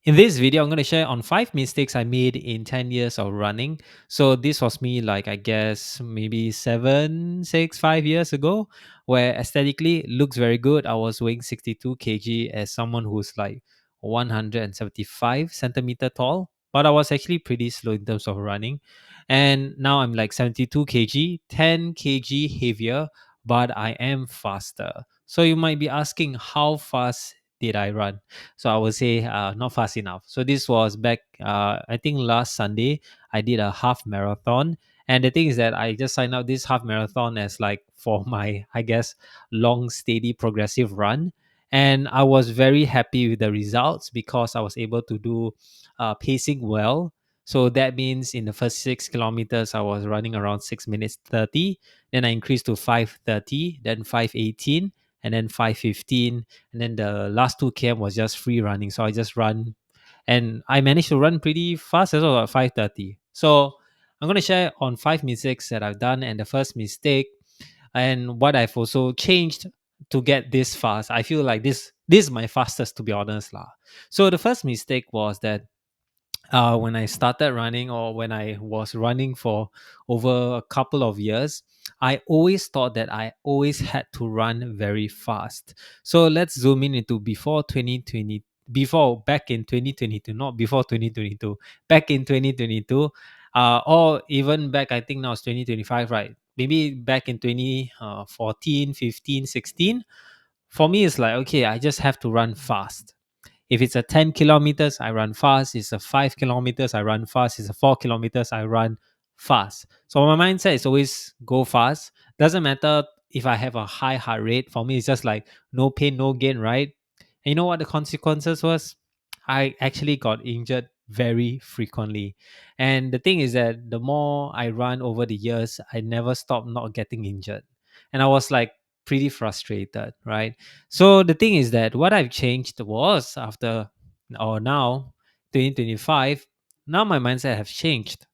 In this video, I'm going to share on 5 mistakes I made in 10 years of running. So this was me, like, I guess maybe 5 years ago, where aesthetically it looks very good. I was weighing 62 kg as someone who's like 175 centimeter tall, but I was actually pretty slow in terms of running. And now I'm like 72 kg, 10 kg heavier, but I am faster. So you might be asking, how fast did I run? So I would say not fast enough. So this was back, I think last Sunday, I did a half marathon. And the thing is that I just signed up this half marathon as like for my, I guess, long, steady, progressive run. And I was very happy with the results because I was able to do pacing well. So that means in the first 6 kilometers, I was running around 6 minutes 30. Then I increased to 5:30, then 5:18, and then 5:15, and then the last 2 km was just free running. So I just run, and I managed to run pretty fast as well at 5:30. So I'm going to share on 5 mistakes that I've done, and the first mistake and what I've also changed to get this fast. I feel like this is my fastest, to be honest lah. So the first mistake was that when I started running, or when I was running for over a couple of years, I always thought that I always had to run very fast. So let's zoom in into before 2020, before back in 2022, not before 2022, back in 2022, or even back, I think now it's 2025, right? Maybe back in 2014, 15, 16. For me, it's like, okay, I just have to run fast. If it's a 10 kilometers, I run fast. It's a 5 kilometers, I run fast. It's a 4 kilometers, I run fast. So my mindset is always go fast. Doesn't matter if I have a high heart rate. For me, it's just like no pain, no gain, right? And you know what the consequences was? I actually got injured very frequently. And the thing is that the more I run over the years, I never stop not getting injured. And I was like pretty frustrated, right? So the thing is that what I've changed was after, or now 2025, now my mindset have changed.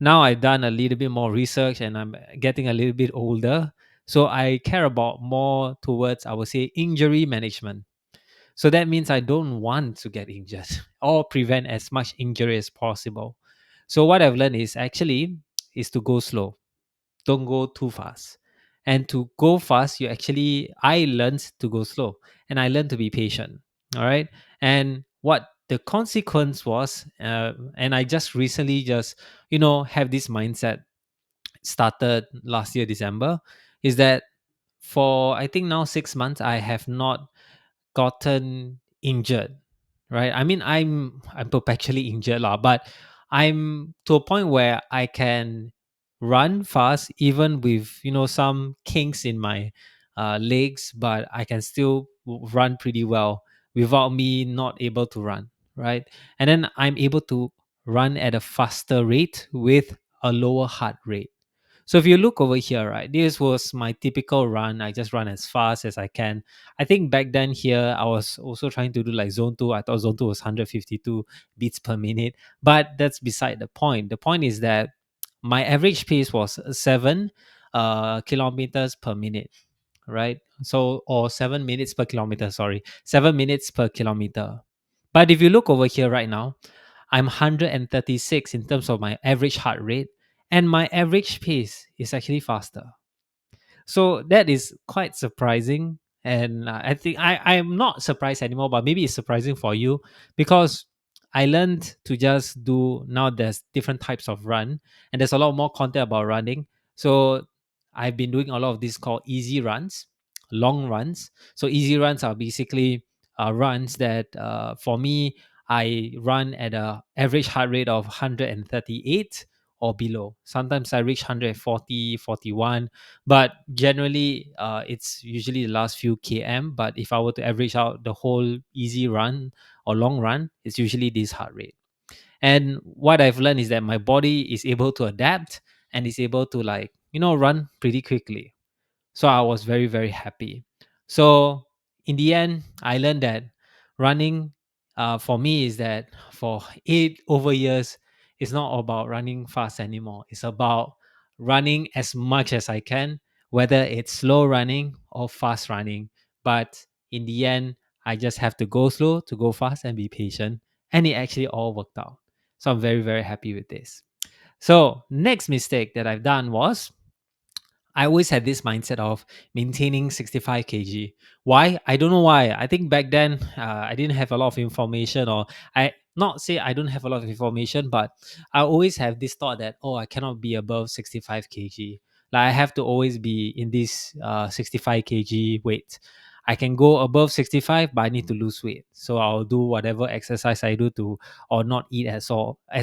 Now I've done a little bit more research and I'm getting a little bit older. So I care about more towards, I would say, injury management. So that means I don't want to get injured or prevent as much injury as possible. So what I've learned is actually is to go slow, don't go too fast. And to go fast, I learned to go slow, and I learned to be patient. All right. And what the consequence was, and I just recently have this mindset started last year, December, is that for I think now 6 months, I have not gotten injured, right? I mean, I'm perpetually injured lah, but I'm to a point where I can run fast even with some kinks in my legs, but I can still run pretty well without me not able to run, right? And then I'm able to run at a faster rate with a lower heart rate. So if you look over here, right, this was my typical run. I just run as fast as I can. I think back then here, I was also trying to do like zone two. I thought zone two was 152 beats per minute, but that's beside the point. The point is that my average pace was 7 kilometers per minute, right? So, or 7 minutes per kilometer, sorry, 7 minutes per kilometer. But if you look over here right now, I'm 136 in terms of my average heart rate, and my average pace is actually faster. So that is quite surprising. And I think I'm not surprised anymore, but maybe it's surprising for you because I learned to just do now there's different types of run, and there's a lot more content about running. So I've been doing a lot of these called easy runs, long runs. So easy runs are basically runs that for me, I run at a average heart rate of 138 or below. Sometimes I reach 140, 41, but generally it's usually the last few km. But if I were to average out the whole easy run or long run, it's usually this heart rate. And what I've learned is that my body is able to adapt and is able to run pretty quickly. So I was very, very happy. So in the end, I learned that running for me is that for 8 over years, it's not about running fast anymore. It's about running as much as I can, whether it's slow running or fast running. But in the end, I just have to go slow to go fast and be patient. And it actually all worked out. So I'm very, very happy with this. So next mistake that I've done was I always had this mindset of maintaining 65 kg. Why? I don't know why. I think back then I didn't have a lot of information, or I not say I don't have a lot of information, but I always have this thought that, oh, I cannot be above 65 kg. Like I have to always be in this 65 kg weight. I can go above 65, but I need to lose weight. So I'll do whatever exercise I do to, or not eat as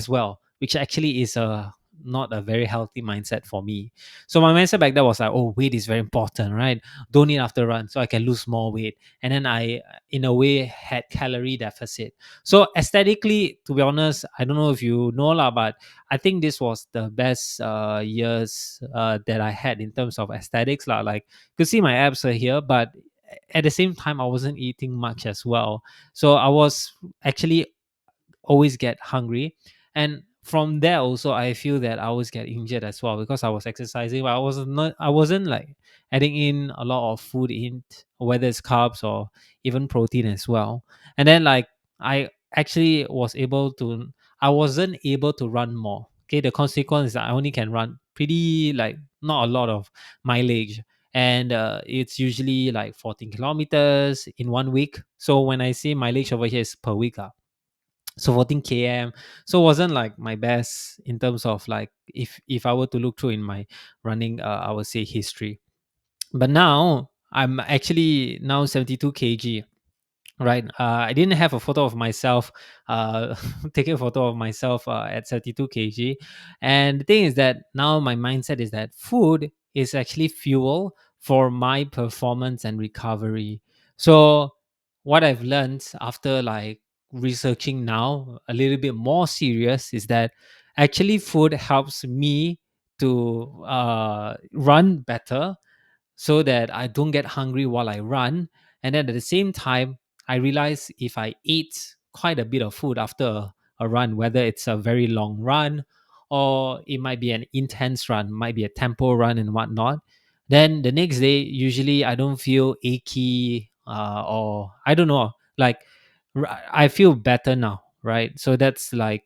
well, which actually is a not a very healthy mindset for me. So my mindset back then was like, oh, weight is very important, right? Don't eat after run so I can lose more weight. And then I, in a way, had calorie deficit. So aesthetically, to be honest, I don't know if you know lah, but I think this was the best years that I had in terms of aesthetics lah. Like you could see my abs are here, but at the same time, I wasn't eating much as well. So I was actually always get hungry, and from there also I feel that I always get injured as well because I was exercising, but I wasn't like adding in a lot of food in, whether it's carbs or even protein as well. And then like I actually I wasn't able to run more. Okay, the consequence is that I only can run pretty like not a lot of mileage, and it's usually like 14 kilometers in 1 week. So when I say mileage over here is per week, so 14 km, so it wasn't like my best in terms of like if I were to look through in my running I would say history. But now I'm actually now 72 kg, right? I didn't have a photo of myself taking a photo of myself at 72 kg. And the thing is that now my mindset is that food is actually fuel for my performance and recovery. So what I've learned after like researching now a little bit more serious is that actually food helps me to run better, so that I don't get hungry while I run. And then at the same time, I realize if I eat quite a bit of food after a run, whether it's a very long run or it might be an intense run, might be a tempo run and whatnot, then the next day, usually I don't feel achy or I don't know, like I feel better now, right? So that's like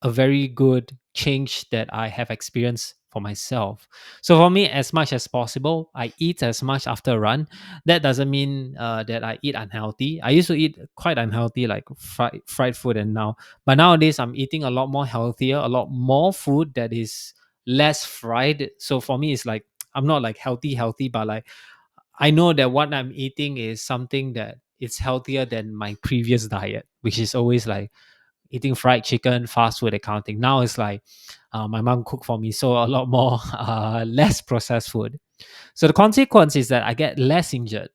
a very good change that I have experienced for myself. So for me, as much as possible, I eat as much after a run. That doesn't mean that I eat unhealthy. I used to eat quite unhealthy, like fried food, and now, but nowadays I'm eating a lot more healthier, a lot more food that is less fried. So for me, it's like I'm not like healthy, but like I know that what I'm eating is something that it's healthier than my previous diet, which is always like eating fried chicken, fast food accounting. Now it's like my mom cooked for me, so a lot more less processed food. So the consequence is that I get less injured.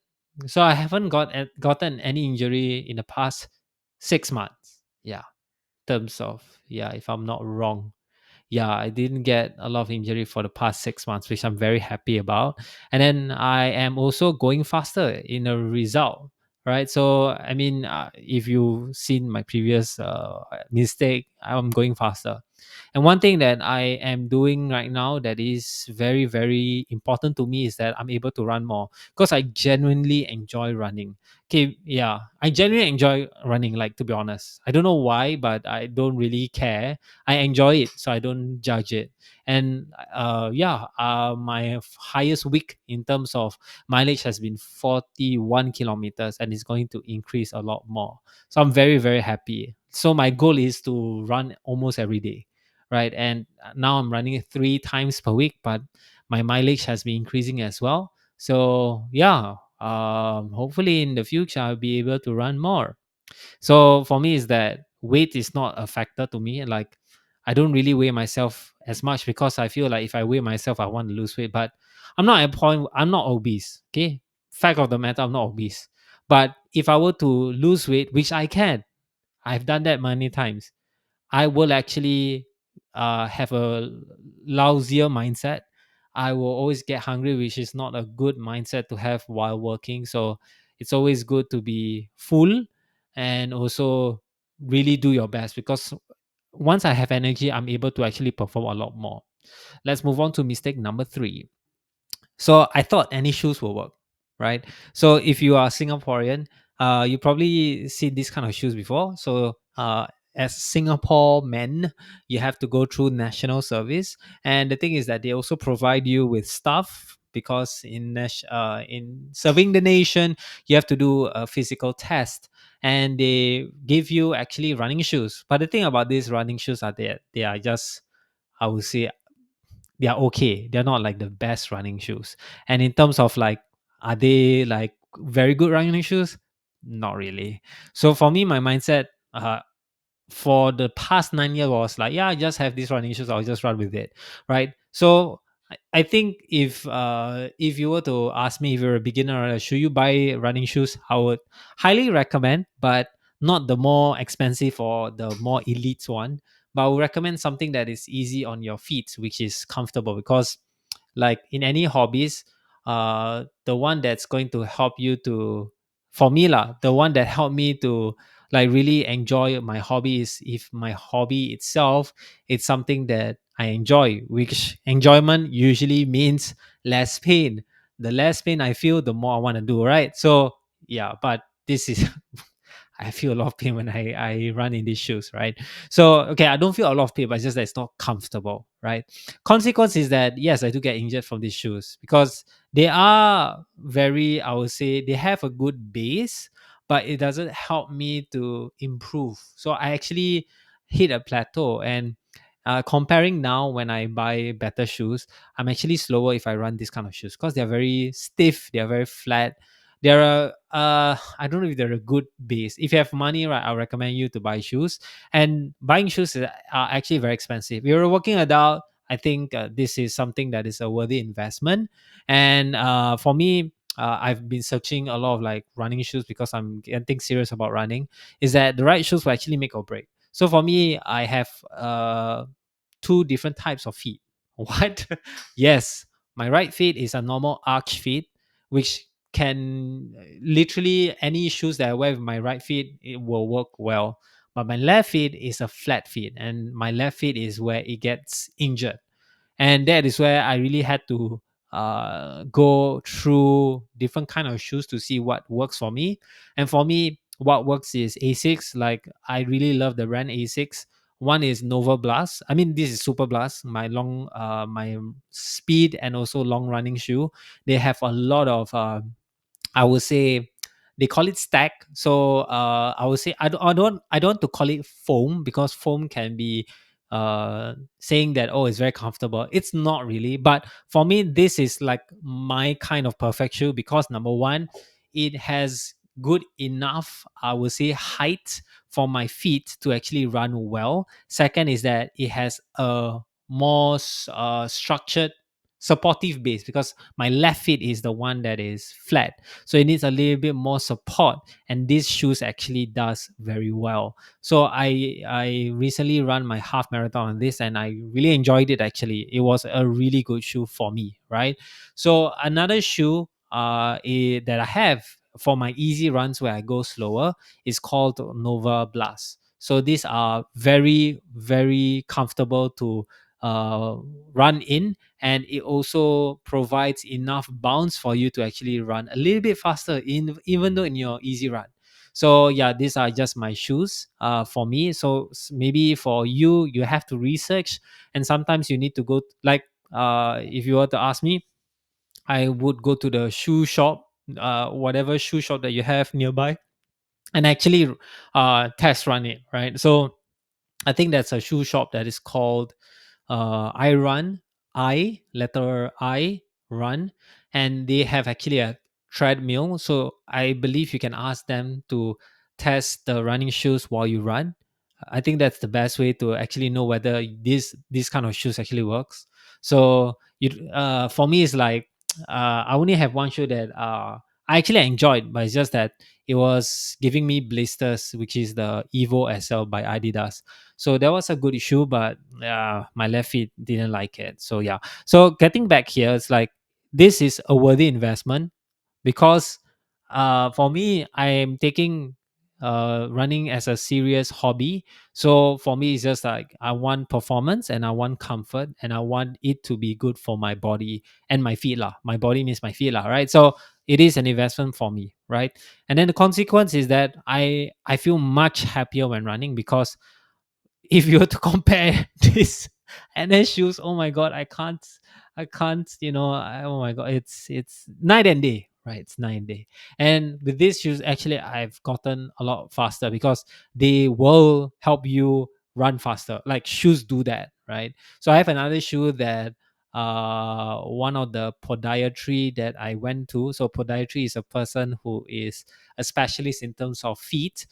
So I haven't gotten any injury in the past 6 months. Yeah, in terms of, yeah, if I'm not wrong, yeah, I didn't get a lot of injury for the past 6 months, which I'm very happy about. And then I am also going faster in a result, right? So, I mean, if you've seen my previous mistake, I'm going faster. And one thing that I am doing right now that is very, very important to me is that I'm able to run more because I genuinely enjoy running. Okay, yeah, I genuinely enjoy running, like to be honest. I don't know why, but I don't really care. I enjoy it, so I don't judge it. And yeah, my highest week in terms of mileage has been 41 kilometers, and it's going to increase a lot more. So I'm very, very happy. So my goal is to run almost every day, right? And now I'm running it 3 times per week, but my mileage has been increasing as well. So yeah, hopefully in the future I'll be able to run more. So for me, is that weight is not a factor to me. Like I don't really weigh myself as much because I feel like if I weigh myself, I want to lose weight. But I'm not at a point. I'm not obese. Okay, fact of the matter, I'm not obese. But if I were to lose weight, which I can, I've done that many times. I will actually have a lousier mindset. I will always get hungry, which is not a good mindset to have while working. So it's always good to be full and also really do your best, because once I have energy, I'm able to actually perform a lot more. Let's move on to mistake number three. So I thought any shoes will work, right? So if you are Singaporean, you probably seen this kind of shoes before. So as Singapore men, you have to go through national service, and the thing is that they also provide you with stuff because in serving the nation, you have to do a physical test, and they give you actually running shoes. But the thing about these running shoes are that they are just, I would say, they are okay. They're not like the best running shoes. And in terms of like, are they like very good running shoes? Not really. So for me, my mindset for the past 9 years was like, yeah, I just have these running shoes, I'll just run with it, right? So I think if you were to ask me if you're a beginner, should you buy running shoes, I would highly recommend, but not the more expensive or the more elite one. But I would recommend something that is easy on your feet, which is comfortable, because like in any hobbies, the one that's going to help you to, for me lah, the one that helped me to like really enjoy my hobby is if my hobby itself, it's something that I enjoy, which enjoyment usually means less pain. The less pain I feel, the more I want to do, right? So yeah, but this is I feel a lot of pain when I run in these shoes, right? So okay, I don't feel a lot of pain, but it's just that it's not comfortable, right? Consequence is that yes, I do get injured from these shoes because they are very, I would say, they have a good base, but it doesn't help me to improve. So I actually hit a plateau, and comparing now when I buy better shoes, I'm actually slower if I run this kind of shoes because they're very stiff, they're very flat. They're a I don't know if they're a good base. If you have money, right, I'll recommend you to buy shoes. And buying shoes are actually very expensive. If you're a working adult, I think this is something that is a worthy investment. And for me, I've been searching a lot of like running shoes because I'm getting serious about running. Is that the right shoes will actually make or break? So for me, I have two different types of feet. What? Yes, my right feet is a normal arch feet, which can literally any shoes that I wear with my right feet, it will work well. But my left feet is a flat feet, and my left feet is where it gets injured, and that is where I really had to go through different kind of shoes to see what works for me. And for me, what works is Asics. Like I really love the brand Asics. One is Nova Blast. I mean, this is Super Blast, my long, my speed and also long running shoe. They have a lot of I would say they call it stack. So I would say I don't want to call it foam because foam can be saying that, oh, it's very comfortable. It's not really, but for me this is like my kind of perfect shoe because number one, it has good enough, I would say, height for my feet to actually run well. Second is that it has a more structured supportive base because my left feet is the one that is flat, so it needs a little bit more support, and these shoes actually does very well. So I recently run my half marathon on this, and I really enjoyed it. Actually, it was a really good shoe for me, right? So another shoe that I have for my easy runs where I go slower is called Nova Blast. So these are very very comfortable to uh, run in, and it also provides enough bounce for you to actually run a little bit faster in even though in your easy run. So yeah, these are just my shoes for me. So maybe for you, you have to research, and sometimes you need to go like if you were to ask me, I would go to the shoe shop, whatever shoe shop that you have nearby, and actually test run it, right? So I think that's a shoe shop that is called I run, I letter I run, and they have actually a treadmill. So I believe you can ask them to test the running shoes while you run. I think that's the best way to actually know whether this kind of shoes actually works. So you for me it's like I only have one shoe that I actually enjoyed, but it's just that it was giving me blisters, which is the Evo SL by Adidas. So that was a good issue, but my left feet didn't like it. So yeah. So getting back here, it's like this is a worthy investment because for me, I am taking running as a serious hobby. So for me, it's just like I want performance and I want comfort and I want it to be good for my body and my feet lah. My body means my feet lah, right? So it is an investment for me, right? And then the consequence is that I feel much happier when running because if you were to compare this and then shoes, oh my god, I can't, oh my god, it's night and day, right? It's night and day. And with these shoes, actually, I've gotten a lot faster because they will help you run faster. Like shoes do that, right? So I have another shoe that one of the podiatry that I went to. So podiatry is a person who is a specialist in terms of feet.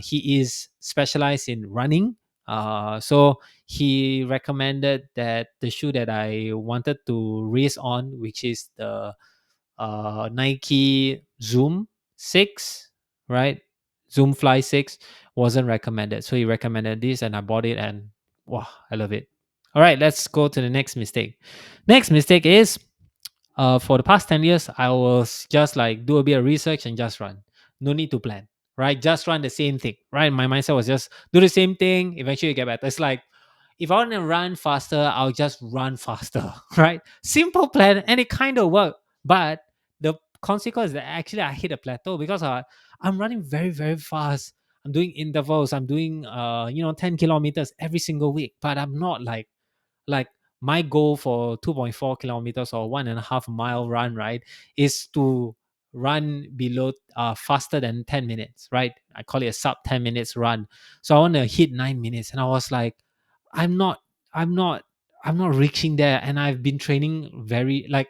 He is specialized in running. So he recommended that the shoe that I wanted to race on, which is the Nike Zoom 6, right? Zoom Fly 6 wasn't recommended. So he recommended this and I bought it and wow, I love it. All right, let's go to the next mistake. Next mistake is for the past 10 years, I was just like do a bit of research and just run. No need to plan, right? Just run the same thing, right? My mindset was just do the same thing, eventually you get better. It's like, if I want to run faster, I'll just run faster, right? Simple plan, and it kind of worked. But the consequence is that actually I hit a plateau because I'm running very, very fast. I'm doing intervals. I'm doing 10 kilometers every single week, but I'm not like my goal for 2.4 kilometers or 1.5 mile run, right, is to run below faster than 10 minutes, right? I call it a sub 10 minutes run. So I want to hit 9 minutes. And I was like, I'm not, I'm not, I'm not reaching there. And I've been training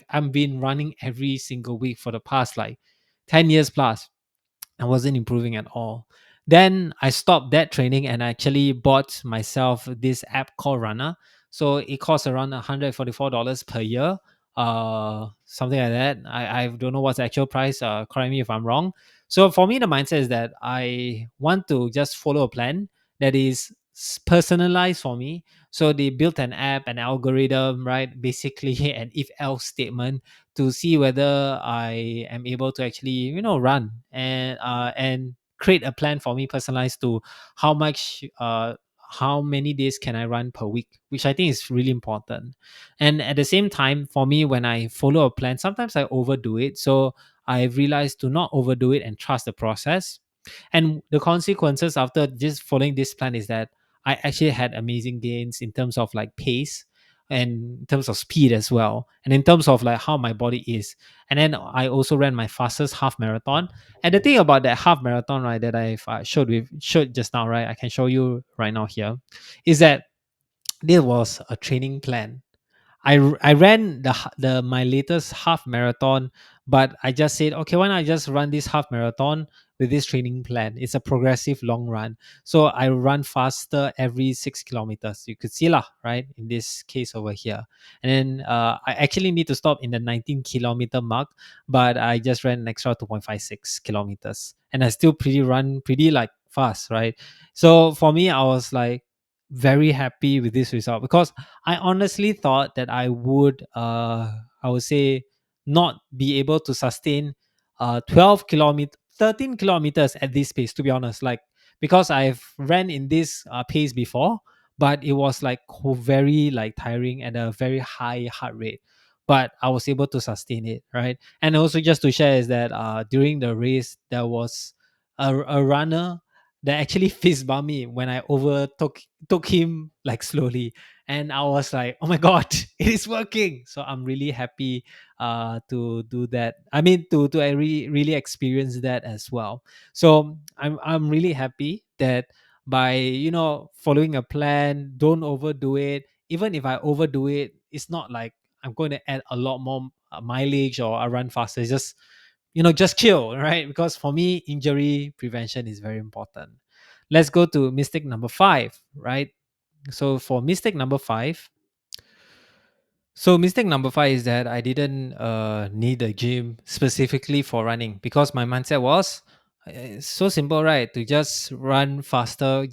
I've been running every single week for the past like 10 years plus. I wasn't improving at all. Then I stopped that training and I actually bought myself this app called Runner. So it costs around $144 per year, something like that. I don't know what's the actual price. Correct me if I'm wrong. So for me, the mindset is that I want to just follow a plan that is personalized for me. So they built an app, an algorithm, right? Basically, an if else statement to see whether I am able to actually, run and create a plan for me personalized to how much how many days can I run per week, which I think is really important. And at the same time, for me, when I follow a plan, sometimes I overdo it. So I realized to not overdo it and trust the process. And the consequences after just following this plan is that I actually had amazing gains in terms of like pace and in terms of speed as well, and in terms of like how my body is. And then I also ran my fastest half marathon. And the thing about that half marathon, right, that I've showed just now, right, I can show you right now here, is that there was a training plan. I ran the my latest half marathon, but I just said, okay, why not I just run this half marathon with this training plan? It's a progressive long run, so I run faster every 6 kilometers. You could see lah, right? In this case over here, and then I actually need to stop in the 19 kilometer mark, but I just ran an extra 2.56 kilometers, and I still run pretty like fast, right? So for me, I was like very happy with this result because I honestly thought that I would say not be able to sustain 12 kilometers 13 kilometers at this pace, to be honest, like because I've ran in this pace before, but it was like very like tiring at a very high heart rate, but I was able to sustain it, right? And also just to share is that during the race there was a runner that actually fist bumped me when I overtook took him like slowly, and I was like, oh my god, it is working. So I'm really happy to do that. I mean, to really experience that as well. So I'm really happy that by following a plan, don't overdo it. Even if I overdo it, it's not like I'm going to add a lot more mileage or I run faster. It's just just chill, right? Because for me, injury prevention is very important. Let's go to mistake number 5, right? So for mistake number 5, mistake number 5 is that I didn't need a gym specifically for running because my mindset was it's so simple, right? To just run faster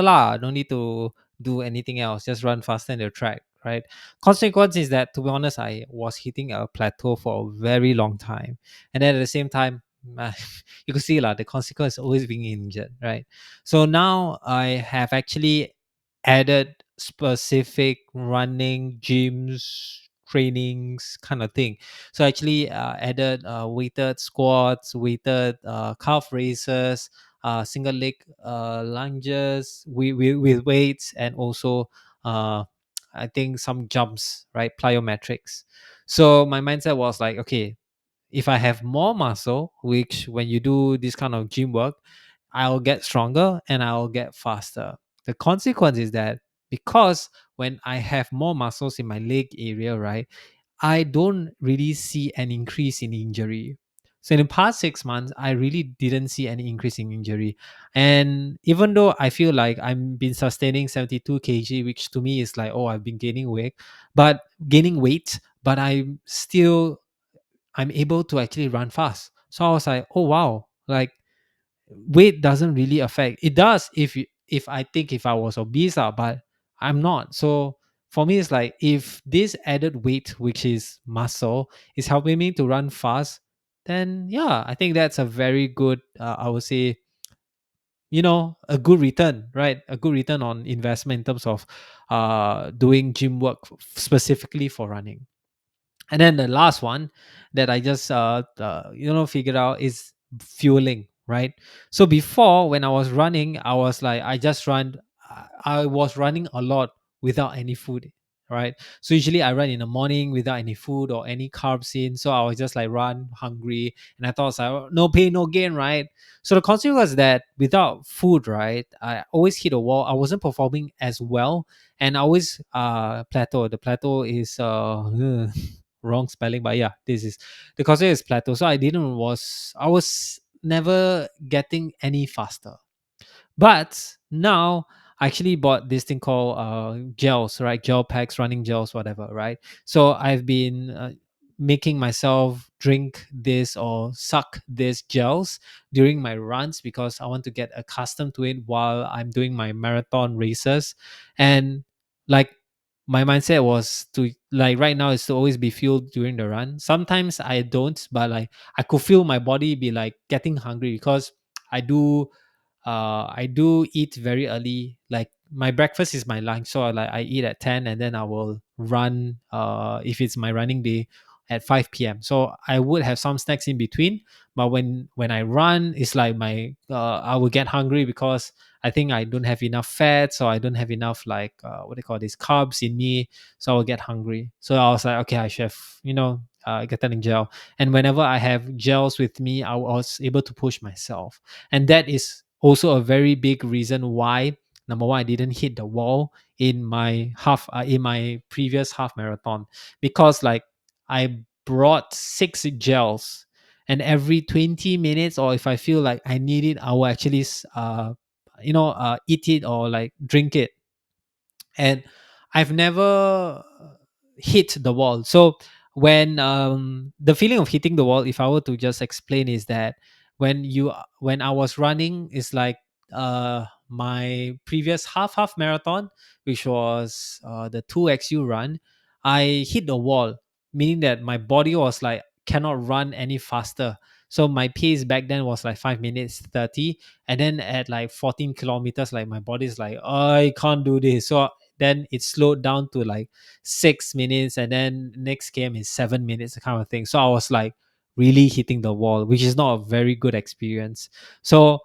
lah. No need to do anything else. Just run faster in the track, right? Consequence is that, to be honest, I was hitting a plateau for a very long time, and then at the same time, you could see lah, the consequence is always being injured, right? So now I have actually added specific running gyms trainings kind of thing. So I actually added weighted squats, weighted calf raises. single leg lunges with weights, and also uh, I think some jumps, right? Plyometrics. So my mindset was like, okay, if I have more muscle, which when you do this kind of gym work, I'll get stronger and I'll get faster. The consequence is that because when I have more muscles in my leg area, right, I don't really see an increase in injury. So in the past 6 months, I really didn't see any increase in injury. And even though I feel like I'm been sustaining 72 kg, which to me is like, oh, I've been gaining weight, but I'm able to actually run fast. So I was like, oh wow, like weight doesn't really affect. It does if I think if I was obese, but I'm not. So for me, it's like if this added weight, which is muscle, is helping me to run fast, then yeah, I think that's a very good. I would say, a good return, right? A good return on investment in terms of doing gym work specifically for running. And then the last one that I just figured out is fueling, right? So before, when I was running, I was like, I was running a lot without any food, right? So usually I run in the morning without any food or any carbs in, so I was just like run hungry, and I thought it's like, "Oh, no pain no gain," right? So the consequence was that without food, right, I always hit a wall. I wasn't performing as well, and I always plateau. The plateau is wrong spelling, but yeah, this is the concept is plateau. So I was never getting any faster. But now I actually bought this thing called gels, right? Gel packs, running gels, whatever, right? So I've been making myself drink this or suck this gels during my runs because I want to get accustomed to it while I'm doing my marathon races. And like my mindset was to like right now is to always be fueled during the run. Sometimes I don't, but like I could feel my body be like getting hungry because I do I do eat very early. Like my breakfast is my lunch, so I eat at 10, and then I will run. If it's my running day, at 5 p.m. So I would have some snacks in between. But when I run, it's like I will get hungry because I think I don't have enough fat, so I don't have enough like what they call these carbs in me, so I will get hungry. So I was like, okay, I should have gotten in gel. And whenever I have gels with me, I was able to push myself, and that is also a very big reason why number one I didn't hit the wall in my previous half marathon, because like I brought 6 gels, and every 20 minutes, or if I feel like I need it, I will actually eat it or like drink it. And I've never hit the wall. So when the feeling of hitting the wall, if I were to just explain, is that when I was running, is like my previous half marathon, which was the 2XU run, I hit the wall, meaning that my body was like cannot run any faster. So my pace back then was like 5 minutes 30, and then at like 14 kilometers, like my body's like, oh, I can't do this. So then it slowed down to like 6 minutes, and then next game is 7 minutes, kind of thing. So I was like really hitting the wall, which is not a very good experience. So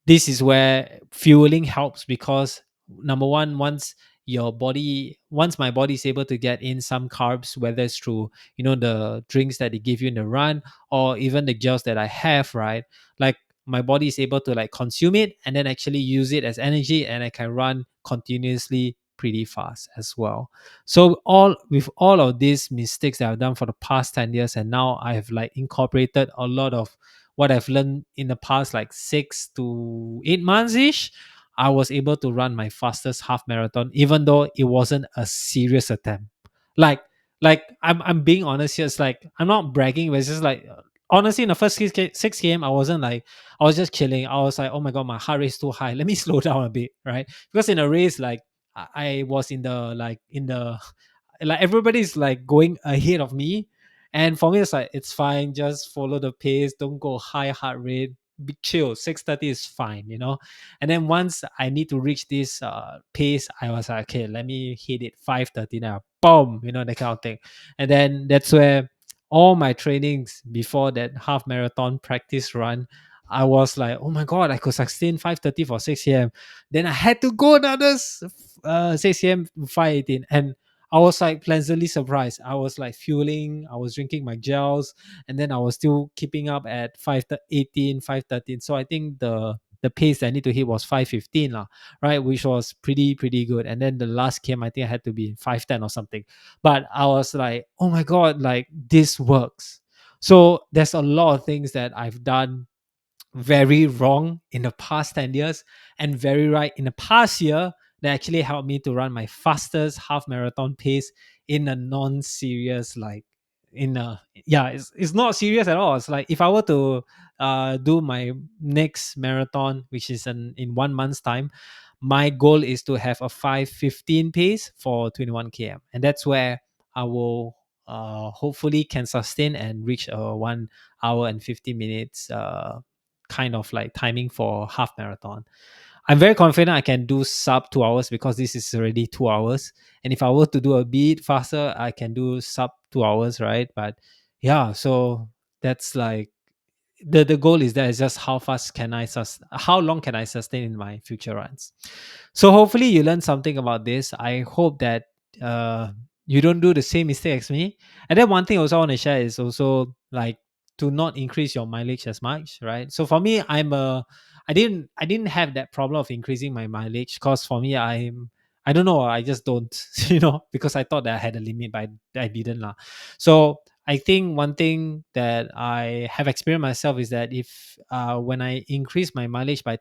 this is where fueling helps, because number one, once my body is able to get in some carbs, whether it's through the drinks that they give you in the run, or even the gels that I have, right? Like my body is able to like consume it and then actually use it as energy, and I can run continuously pretty fast as well. So all of these mistakes that I've done for the past 10 years, and now I've like incorporated a lot of what I've learned in the past like 6 to 8 months ish, I was able to run my fastest half marathon, even though it wasn't a serious attempt. Like, I'm being honest here. It's like I'm not bragging, but it's just like honestly, in the first 6 km, I wasn't like I was just chilling. I was like, oh my god, my heart rate's too high. Let me slow down a bit, right? Because in a race, like I was in the like everybody's like going ahead of me, and for me it's like it's fine, just follow the pace, don't go high heart rate, be chill. 6:30 is fine, and then once I need to reach this pace, I was like, okay, let me hit it 5:30 now, boom, that kind of thing. And then that's where all my trainings before that half marathon practice run, I was like, oh my god, I could sustain 5:30 for 6 a.m. Then I had to go another 6 a.m. 5:18, and I was like pleasantly surprised. I was like fueling, I was drinking my gels, and then I was still keeping up at 5:18, 5:13. So I think the pace that I need to hit was 5:15 lah, right? Which was pretty good. And then the last game, I think I had to be 5:10 or something. But I was like, oh my god, like this works. So there's a lot of things that I've done very wrong in the past 10 years and very right in the past year that actually helped me to run my fastest half marathon pace in a non-serious, like in a, yeah, it's not serious at all. It's like if I were to do my next marathon, which is in 1 month's time, my goal is to have a 5:15 pace for 21 km, and that's where I will hopefully can sustain and reach a 1 hour and 50 minutes kind of like timing for half marathon. I'm very confident I can do sub 2 hours because this is already 2 hours. And if I were to do a bit faster, I can do sub 2 hours, right? But yeah, so that's like the goal is that is just how fast can how long can I sustain in my future runs. So hopefully you learned something about this. I hope that uh you don't do the same mistake as me. And then one thing also I want to share is also like to not increase your mileage as much, right? So for me, I didn't have that problem of increasing my mileage because for me I don't know, I just don't, because I thought that I had a limit, but I didn't lah. So I think one thing that I have experienced myself is that if when I increase my mileage by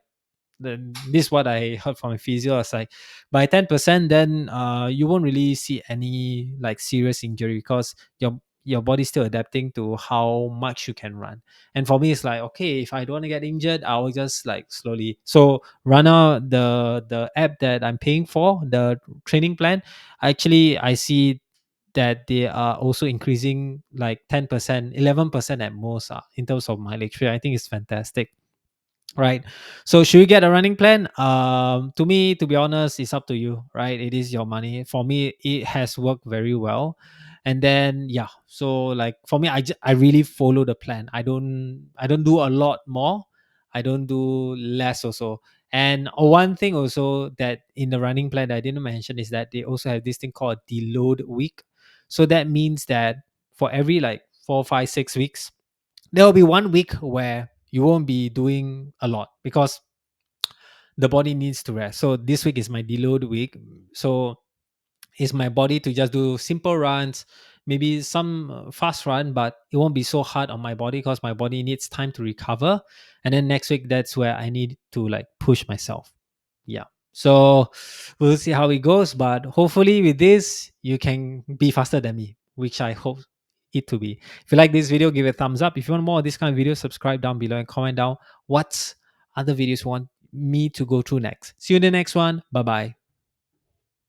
this is what I heard from a physio. It's like by 10%, then you won't really see any like serious injury because your body's still adapting to how much you can run. And for me, it's like okay, if I don't want to get injured, I will just like slowly. So Runner, the app that I'm paying for, the training plan, actually I see that they are also increasing like 10%, 11% at most in terms of mileage. I think it's fantastic. Right. So should you get a running plan? To me, to be honest, it's up to you, right? It is your money. For me, it has worked very well. And then yeah, so like for me, I really follow the plan. I don't do a lot more. I don't do less also. And one thing also that in the running plan that I didn't mention is that they also have this thing called deload week. So that means that for every like 4, 5, 6 weeks, there will be one week where you won't be doing a lot because the body needs to rest. So this week is my deload week. So it's my body to just do simple runs, maybe some fast run, but it won't be so hard on my body because my body needs time to recover. And then next week, that's where I need to like push myself. Yeah. So we'll see how it goes, but hopefully with this, you can be faster than me, which I hope it to be. If you like this video, give it a thumbs up. If you want more of this kind of video, subscribe down below and comment down what other videos you want me to go through next. See you in the next one. Bye bye.